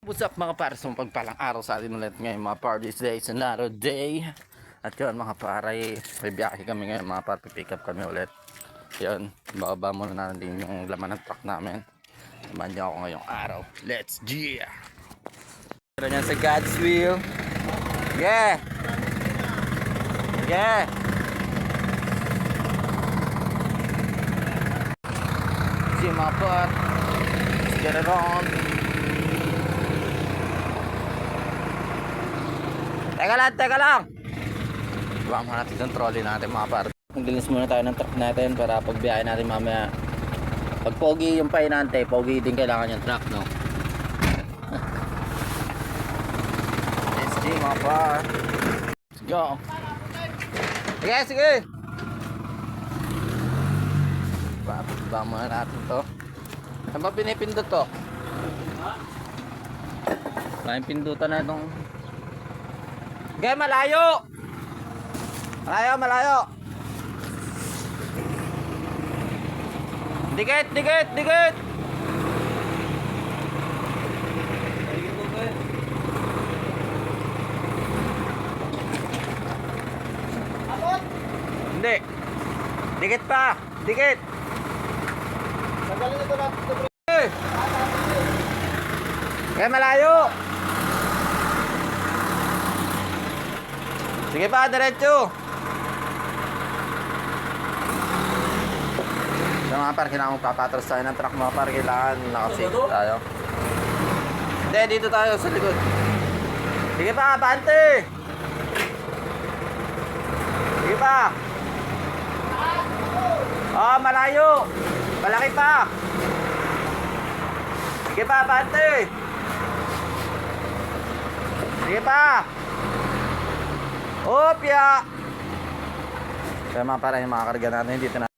What's up mga pares, pagpalang araw sa atin ulit ngayon mga par. This day is another day. At yun mga pare, may biyahe kami ngayon mga par, pick up kami ulit. Yun, bababa muna natin yung laman ng truck namin. Samahan niyo ako ngayong araw. Let's G! Pero yan sa God's will. Yeah! Yeah! See mga par, let's get it on. Teka lang. Buwang muna natin yung trolley natin mga par. Naglinis muna tayo ng truck natin para pagbiyahe natin mamaya. Pag pogi yung painante, pogi din kailangan yung truck, no? Let's go mga par. Let's go. Sige. Buwang muna natin to. Saan ba pinipindot to? Maraming pindutan na itong... Okay, malayo. Dikit. Hindi. Dikit pa. Sandali nito natin. Okay, malayo. Sige pa, diretso. So mga par, kailangan magpapatros tayo ng truck mga par. Kailangan nakasafe tayo. Hindi, dito tayo sa likod. Sige pa, bante. Sige pa. Oh, malayo. Malaki pa. Sige pa, bante. Sige pa. Opya! Kaya mga para yung mga karga natin dito na.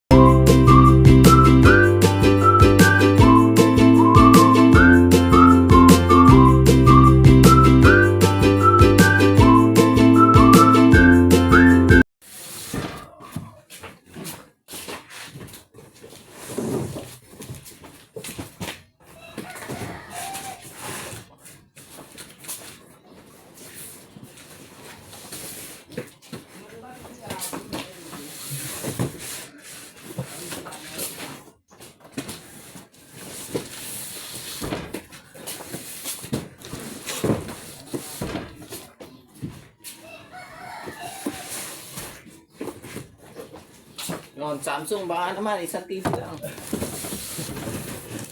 Yung Samsung, baka naman, isang TV lang.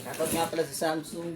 Dapat nga pala sa Samsung.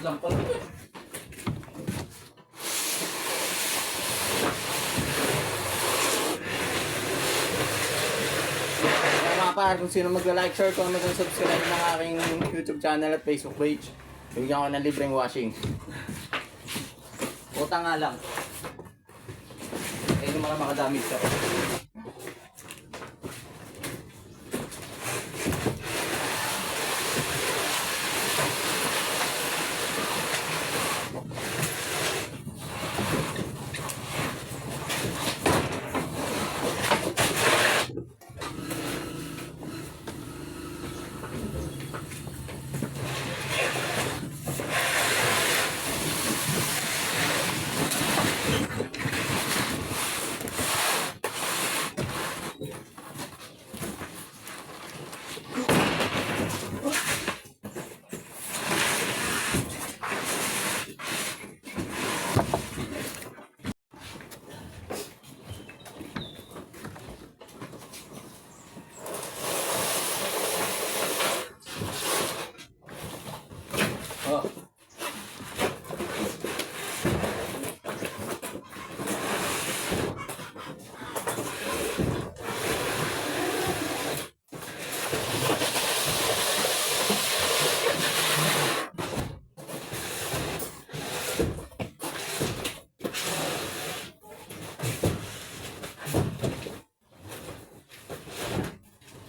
Lang pala. Mga par, kung sino magla-like, share, comment, and subscribe ng aking YouTube channel at Facebook page, bigyan ko ng libreng washing. Utang nga lang. Hindi naman makadamage siya.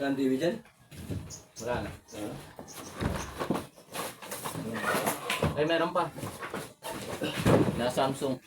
Wala ang TV dyan? Wala na. Ay, meron pa. Na Samsung.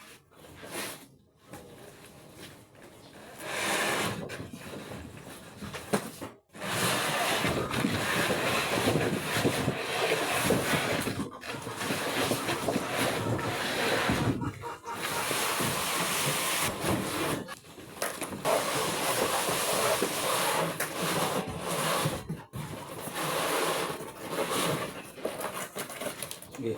Sige.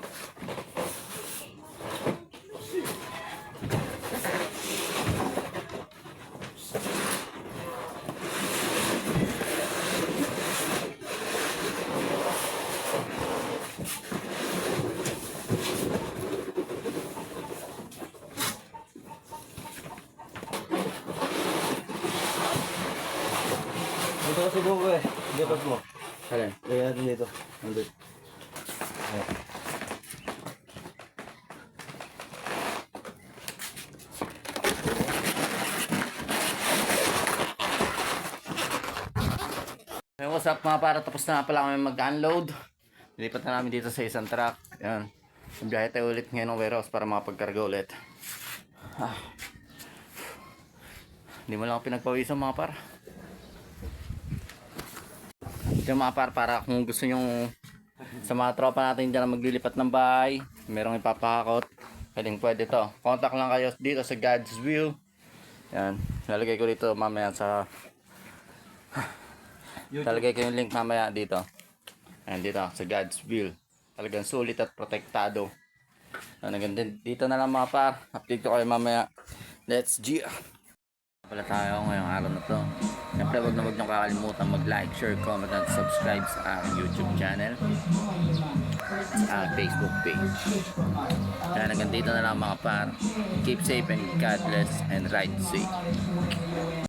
Dito ka subuko eh. Lipat mo. Alin? Lagyan natin dito. Nandun. Hey, what's up mga para? Tapos na pala kami mag-unload. Nilipat na namin dito sa isang truck. Yan. Biyahe tayo ulit ngayon ng warehouse para makapagkarga ulit. Ah. Hindi mo lang ako pinagpawisan mga par. Ito mga par, para kung gusto nyo sa mga tropa natin dyan na maglilipat ng bahay, merong ipapakakot, pwede to. Contact lang kayo dito sa God's Will. Yan. Lalagay ko dito mamaya sa talagay ko yung link mamaya dito. Ayan, dito sa God's Will. Talagang sulit at protektado. Dito na lang mga par. Update ko kayo mamaya. Let's G. Pala tayo ngayong araw na to. Siyempre huwag niyong kakalimutan mag-like, share, comment, and subscribe sa aking YouTube channel. Sa aking Facebook page. Kaya hanggang dito na lang mga par. Keep safe and God bless and ride safe.